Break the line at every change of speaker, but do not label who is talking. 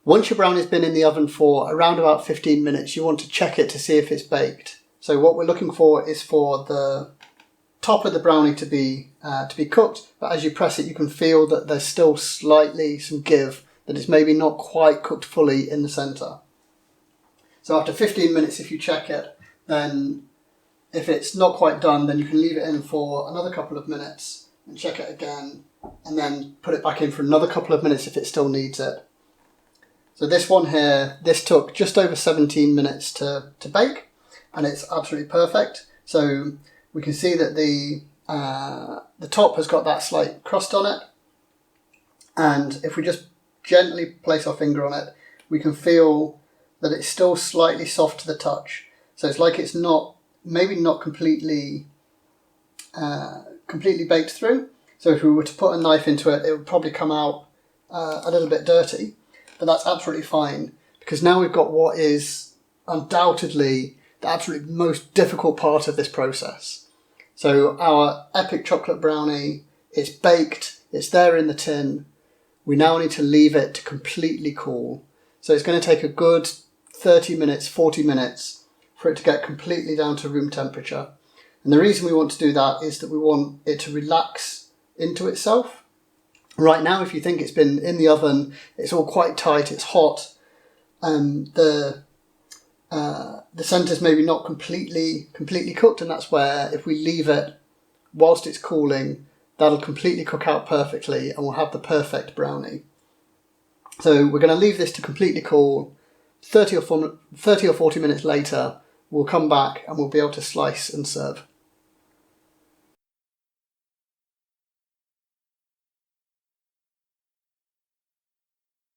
Once your brownie's been in the oven for around about 15 minutes, you want to check it to see if it's baked. So what we're looking for is for the top of the brownie to be cooked, but as you press it you can feel that there's still slightly some give, that it's maybe not quite cooked fully in the centre. So after 15 minutes, if you check it, then if it's not quite done, then you can leave it in for another couple of minutes and check it again, and then put it back in for another couple of minutes if it still needs it. So this one here, this took just over 17 minutes to bake, and it's absolutely perfect. So we can see that the top has got that slight crust on it, and if we just gently place our finger on it, we can feel that it's still slightly soft to the touch. So it's like it's not, maybe not completely baked through. So if we were to put a knife into it, it would probably come out a little bit dirty, but that's absolutely fine, because now we've got what is undoubtedly the absolute most difficult part of this process. So our epic chocolate brownie, it's baked, it's there in the tin. We now need to leave it to completely cool. So it's going to take a good 30 minutes, 40 minutes for it to get completely down to room temperature. And the reason we want to do that is that we want it to relax into itself. Right now, if you think it's been in the oven, it's all quite tight, it's hot, the centre's maybe not completely cooked, and that's where if we leave it whilst it's cooling, that'll completely cook out perfectly and we'll have the perfect brownie. So we're going to leave this to completely cool. 30 or 40 minutes later, we'll come back and we'll be able to slice and serve.